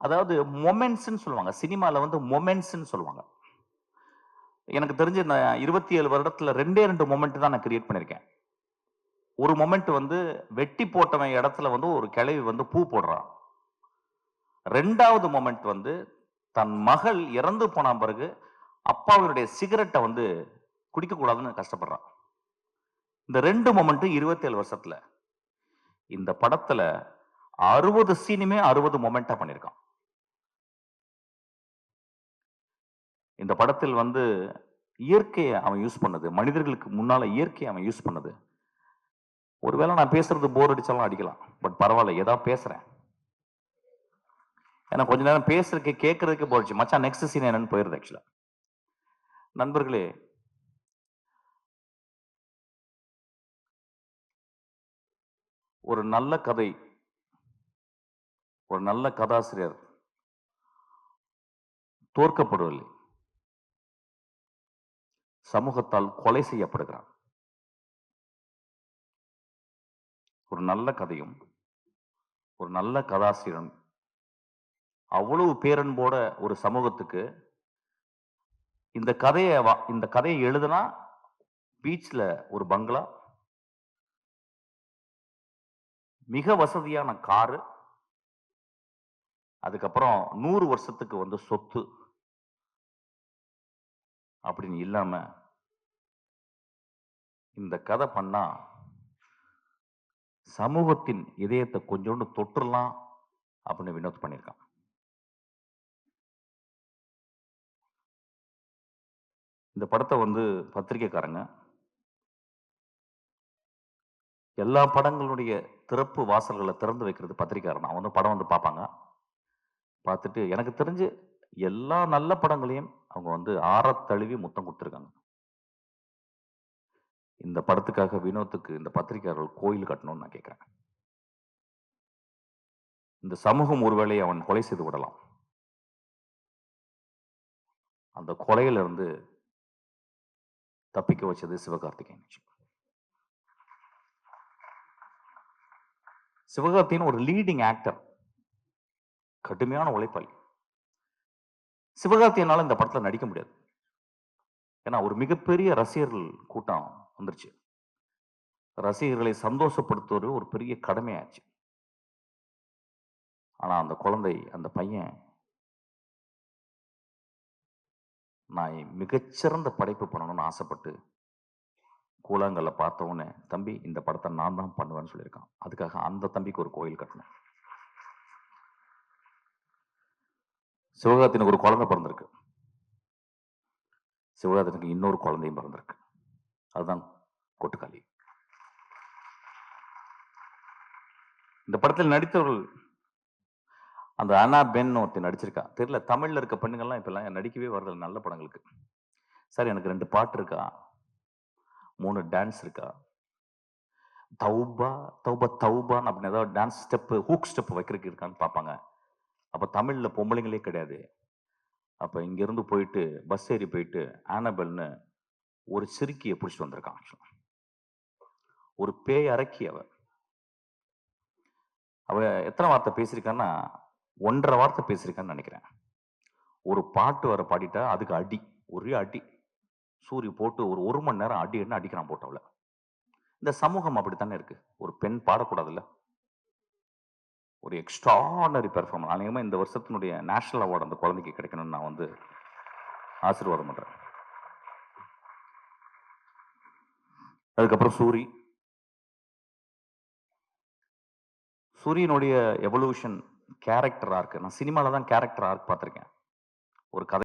அதாவது மொமெண்ட்ஸ்ன்னு சொல்லுவாங்க. சினிமால வந்து மொமெண்ட்ஸ்ன்னு சொல்லுவாங்க. எனக்கு தெரிஞ்சு நான் 27 வருடத்துல 2 மொமெண்ட் தான் நான் கிரியேட் பண்ணியிருக்கேன். ஒரு மொமெண்ட் வந்து வெட்டி போட்டவன் இடத்துல வந்து ஒரு கிழவி வந்து பூ போடுறா. 2வது மொமெண்ட் வந்து தன் மகள் இறந்து போன பிறகு அப்பாவினுடைய சிகரெட்ட வந்து குடிக்க கூடாதுன்னு கஷ்டப்படுறான். இந்த 2 மொமெண்ட்டும் 27 வருஷத்துல. இந்த படத்துல 60 சீனுமே 60 மொமெண்ட்டா பண்ணியிருக்கான். இந்த படத்தில் வந்து இயற்கைய அவன் யூஸ் பண்ணது. மனிதர்களுக்கு முன்னால இயற்கைய அவன் யூஸ் பண்ணது. ஒருவேளை நான் பேசுறது போர் அடிச்சாலும் அடிக்கலாம். பட் பரவால்ல. ஏதா பேசுறேன். ஏன்னா கொஞ்ச நேரம் பேசுறதுக்கு, கேட்கறதுக்கே போர் அடிச்சு. மச்சான் நெக்ஸ்ட் சீன் என்னன்னு போயிருது ஆக்சுவலா. நண்பர்களே, ஒரு நல்ல கதை, ஒரு நல்ல கதாசிரியர் தோற்கப்படுவதில்லை. சமூகத்தால் கொலை செய்யப்படுகிறான். ஒரு நல்ல கதையும், ஒரு நல்ல கதாசிரியரும் அவ்வளவு பேரன்போட ஒரு சமூகத்துக்கு இந்த கதைய எழுதுனா பீச்ல ஒரு பங்களா, மிக வசதியான காரு, அதுக்கப்புறம் 100 வருஷத்துக்கு வந்து சொத்து அப்படின்னு இல்லாம இந்த கதை பண்ணா சமூகத்தின் இதயத்தை கொஞ்சோண்டு தொற்றுலாம் அப்படின்னு வினோத் பண்ணியிருக்கான். இந்த படத்தை வந்து பத்திரிக்கைக்காரங்க எல்லா படங்களுடைய திறப்பு வாசல்களை திறந்து வைக்கிறது பத்திரிக்கையாளர் தான். வந்து படம் வந்து பார்ப்பாங்க. பார்த்துட்டு எனக்கு தெரிஞ்சு எல்லா நல்ல படங்களையும் அவங்க வந்து ஆறத் தழுவி முத்தம் கொடுத்துருக்காங்க. இந்த படத்துக்காக வினோத்துக்கு இந்த பத்திரிக்கையாளர்கள் கோயில் கட்டணும்னு நான் கேட்கிறேன். இந்த சமூகம் ஒருவேளை அவன் கொலை செய்து விடலாம். அந்த கொலையில இருந்து தப்பிக்க வச்சது சிவகார்த்திகேயன். சிவகார்த்திகேயன் ஒரு லீடிங் ஆக்டர், கடுமையான உழைப்பாளி. சிவகார்த்திகேயனால இந்த படத்துல நடிக்க முடியாது. ஏன்னா ஒரு மிகப்பெரிய ரசிகர்கள் கூட்டம் வந்துருச்சு. ரசிகர்களை சந்தோஷப்படுத்துவது ஒரு பெரிய கடமையாச்சு. ஆனா அந்த குழந்தை, அந்த பையன், நான் மிகச்சிறந்த படைப்பு பண்ணணும்னு ஆசைப்பட்டு கூழாங்கல்ல பார்த்த உடனே, தம்பி இந்த படத்தை நான் தான் பண்ணுவேன்னு சொல்லியிருக்கான். அதுக்காக அந்த தம்பிக்கு ஒரு கோயில் கட்டணும். சிவகார்த்திகனுக்கு ஒரு குழந்தை பிறந்திருக்கு. சிவகார்த்திகனுக்கு இன்னொரு குழந்தையும் பிறந்திருக்கு. அதுதான் கொட்டுக்காளி. இந்த படத்தில் நடித்தவர்கள் அந்த அனா பென் ஒருத்தி நடிச்சிருக்கா. தெரியல, தமிழ்ல இருக்க பெண்ணுங்கள்லாம் இப்பெல்லாம் நடிக்கவே வரதில்லை நல்ல படங்களுக்கு. சார் எனக்கு 2 பாட்டு இருக்கா, 3 டான்ஸ் இருக்கா, தௌபா தௌபா தௌபான்னு அப்படின்னு ஏதாவது டான்ஸ் ஸ்டெப், ஹூக் ஸ்டெப் வைக்கிறதுக்கு இருக்கான்னு பார்ப்பாங்க. அப்ப தமிழ்ல பொம்பளைங்களே கிடையாது. அப்ப இங்க இருந்து போயிட்டு பஸ் ஏறி போயிட்டு ஆனபெல்னு ஒரு சிறுக்கியை பிடிச்சிட்டு வந்திருக்கான். ஒரு பேய் அரக்கி அவ. அவ எத்தனை வார்த்தை பேசியிருக்கான்னா 1.5 வார்த்தை பேசியிருக்கான்னு நினைக்கிறேன். ஒரு பாட்டு வர பாடிட்டா அதுக்கு அடி, ஒரே அடி. சூரி போட்டு ஒரு மணி நேரம் அடி என்ன அடிக்கிறான் போட்டு அவள. இந்த சமூகம் அப்படித்தானே இருக்கு. ஒரு பெண் பாடக்கூடாதுல்ல. ஒரு எக்ஸ்ட்ரானரி பெர்ஃபார்மன்ஸ். அநேகமா இந்த வருஷத்தினுடைய நேஷனல் அவார்டு அந்த குழந்தைக்கு கிடைக்கணும்னு நான் வந்து ஆசீர்வாதம் பண்றேன். அதுக்கப்புறம் சூரியனுடைய எவல்யூஷன் கேரக்டர் ஆர்க். நான் சினிமால தான் கேரக்டர் ஆர்க் பார்த்திருக்கேன். ஒரு கதை